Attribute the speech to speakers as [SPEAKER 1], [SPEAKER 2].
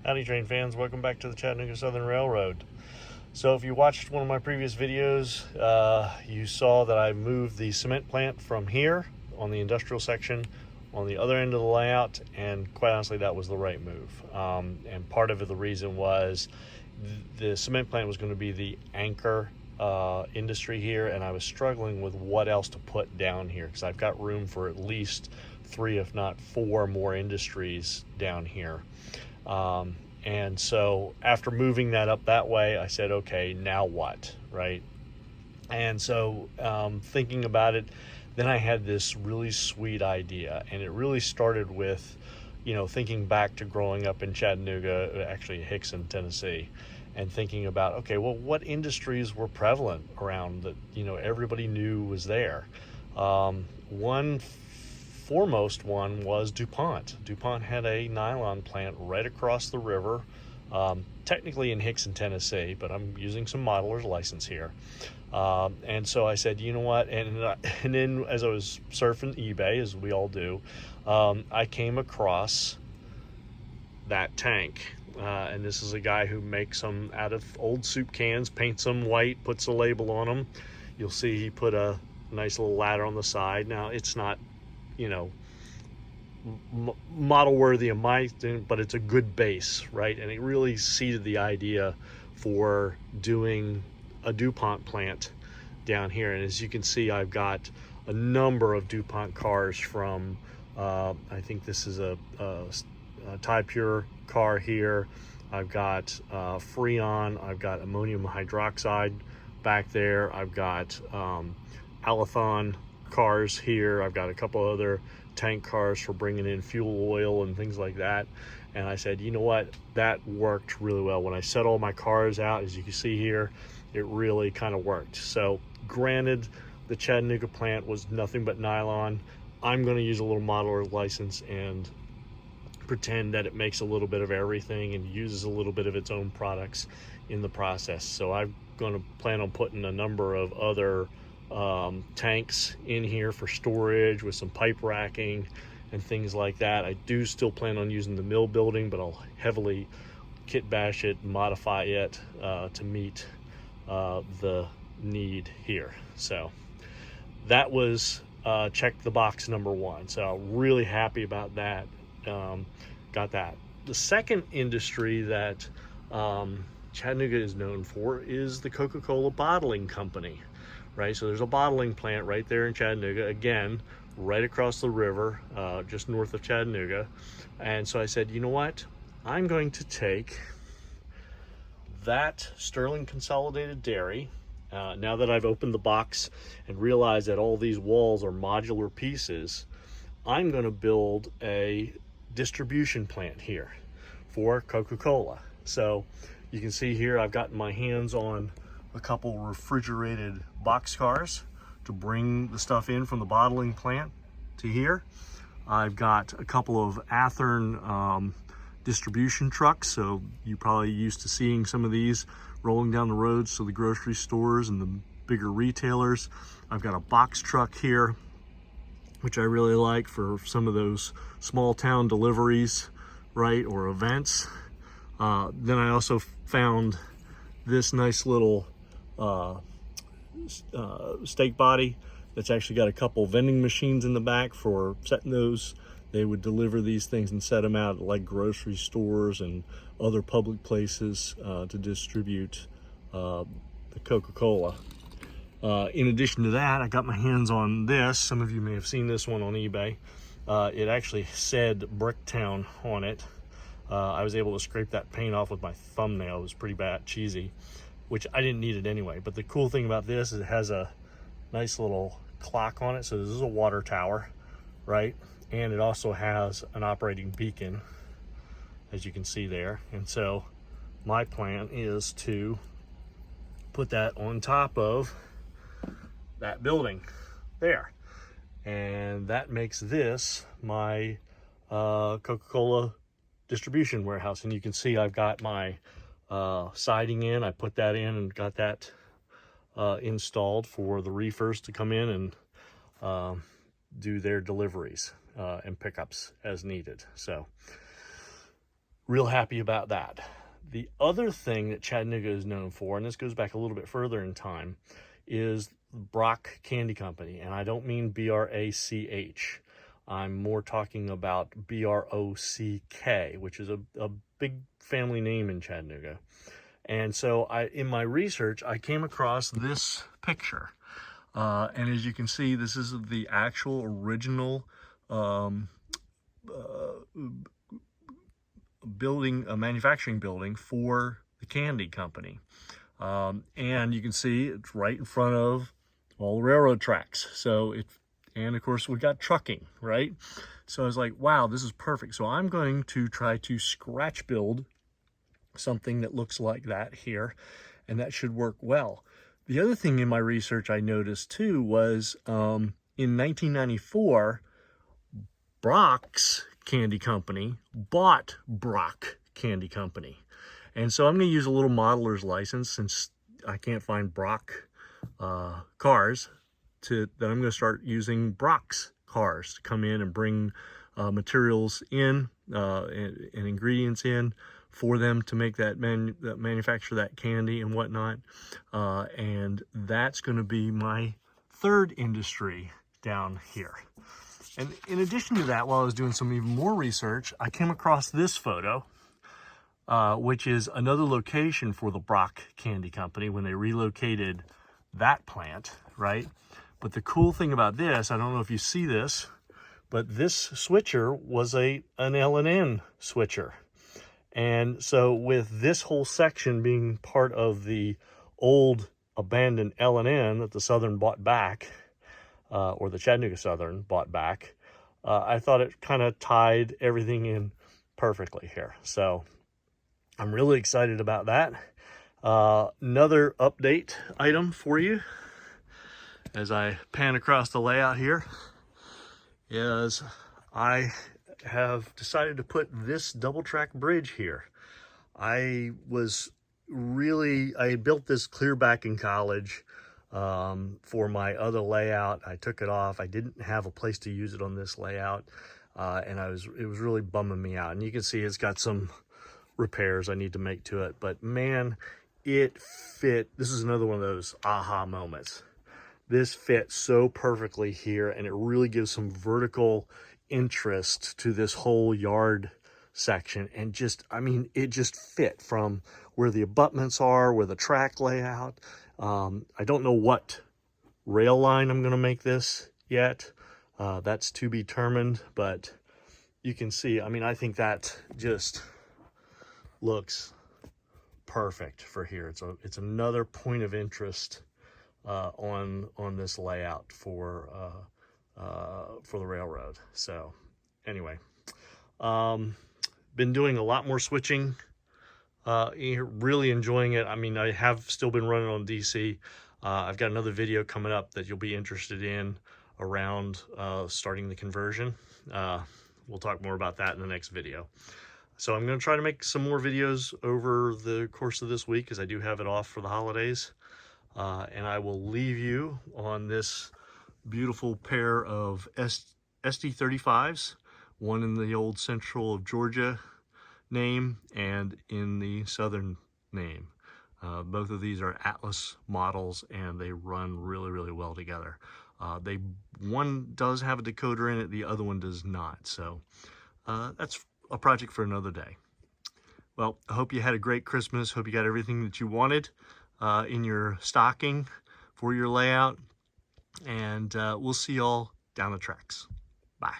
[SPEAKER 1] Howdy train fans, welcome back to the Chattanooga Southern Railroad. So if you watched one of my previous videos, you saw that I moved the cement plant from here on the industrial section on the other end of the layout, and quite honestly that was the right move. And part of it, the reason was the cement plant was going to be the anchor industry here, and I was struggling with what else to put down here because I've got room for at least 3 if not 4 more industries down here. And so after moving that up that way, I said, okay, now what, right? And so thinking about it, then I had this really sweet idea, and it really started with, thinking back to growing up in Chattanooga, actually Hickson, Tennessee, and thinking about, okay, well, what industries were prevalent around that, everybody knew was there. One foremost one was DuPont. DuPont had a nylon plant right across the river, technically in Hickson, Tennessee, but I'm using some modeler's license here. And so I said, you know what? And then as I was surfing eBay, as we all do, I came across that tank. And this is a guy who makes them out of old soup cans, paints them white, puts a label on them. You'll see he put a nice little ladder on the side. Now, it's not, model worthy of my thing, but it's a good base, right? And it really seeded the idea for doing a DuPont plant down here. And as you can see, I've got a number of DuPont cars from I think this is a Ti-Pure car here. I've got Freon, I've got ammonium hydroxide back there, I've got Alathon cars here, I've got a couple other tank cars for bringing in fuel oil and things like that. And I said, you know what, that worked really well. When I set all my cars out, as you can see here, it really kind of worked. So granted, the Chattanooga plant was nothing but nylon. I'm going to use a little modeler license and pretend that it makes a little bit of everything and uses a little bit of its own products in the process. So I'm going to plan on putting a number of other tanks in here for storage with some pipe racking and things like that. I do still plan on using the mill building, but I'll heavily kit bash it, modify it to meet the need here. So that was check the box number 1. So really happy about that. Got that. The second industry that Chattanooga is known for is the Coca-Cola bottling company, right? So there's a bottling plant right there in Chattanooga, again, right across the river, just north of Chattanooga. And so I said, you know what? I'm going to take that Sterling Consolidated Dairy, now that I've opened the box and realized that all these walls are modular pieces, I'm going to build a distribution plant here for Coca-Cola. So you can see here I've gotten my hands on a couple refrigerated boxcars to bring the stuff in from the bottling plant to here. I've got a couple of Athearn distribution trucks, so you're probably used to seeing some of these rolling down the roads to the grocery stores and the bigger retailers. I've got a box truck here, which I really like for some of those small town deliveries, right, or events. Then I also found this nice little steak body that's actually got a couple vending machines in the back for setting those. They would deliver these things and set them out at like grocery stores and other public places to distribute the Coca-Cola. In addition to that, I got my hands on this. Some of you may have seen this one on eBay. It actually said Bricktown on it. I was able to scrape that paint off with my thumbnail. It was pretty bad, cheesy, which I didn't need it anyway. But the cool thing about this is it has a nice little clock on it. So this is a water tower, right? And it also has an operating beacon, as you can see there. And so my plan is to put that on top of that building there, and that makes this my Coca-Cola distribution warehouse. And you can see I've got my siding in. I put that in and got that installed for the reefers to come in and do their deliveries and pickups as needed. So real happy about that. The other thing that Chattanooga is known for, and this goes back a little bit further in time, is Brock Candy Company. And I don't mean B-R-A-C-H. I'm more talking about B-R-O-C-K, which is a big family name in Chattanooga. And so in my research, I came across this picture. And as you can see, this is the actual original building, a manufacturing building for the candy company. And you can see it's right in front of all the railroad tracks. So and of course we got trucking, right? So I was like, wow, this is perfect. So I'm going to try to scratch build something that looks like that here, and that should work well. The other thing in my research I noticed too was in 1994, Brock's Candy Company bought Brock Candy Company. And so I'm going to use a little modeler's license, since I can't find Brock cars, that I'm going to start using Brock's cars to come in and bring materials in and ingredients in for them to make that manufacture that candy and whatnot. And that's going to be my third industry down here. And in addition to that, while I was doing some even more research, I came across this photo, which is another location for the Brock Candy Company when they relocated that plant, right? But the cool thing about this, I don't know if you see this, but this switcher was an L&N switcher. And so with this whole section being part of the old abandoned L&N that the Southern bought back, or the Chattanooga Southern bought back, I thought it kind of tied everything in perfectly here. So I'm really excited about that. Another update item for you as I pan across the layout here is I have decided to put this double track bridge here. I had built this clear back in college for my other layout. I took it off. I didn't have a place to use it on this layout, and it was really bumming me out. And you can see it's got some repairs I need to make to it, but man, it fit. This is another one of those aha moments. This fits so perfectly here, and it really gives some vertical interest to this whole yard section. And it just fit from where the abutments are, where the track layout. I don't know what rail line I'm going to make this yet. That's to be determined, but you can see, I think that just looks perfect for here. It's another point of interest on this layout for the railroad. So anyway, been doing a lot more switching, really enjoying it. I have still been running on DC. I've got another video coming up that you'll be interested in around starting the conversion. We'll talk more about that in the next video. So I'm going to try to make some more videos over the course of this week, because I do have it off for the holidays. And I will leave you on this beautiful pair of SD35s, one in the old Central of Georgia name and in the Southern name. Both of these are Atlas models, and they run really, really well together. One does have a decoder in it, the other one does not. So that's a project for another day. Well, I hope you had a great Christmas. Hope you got everything that you wanted in your stocking for your layout. And we'll see y'all down the tracks. Bye.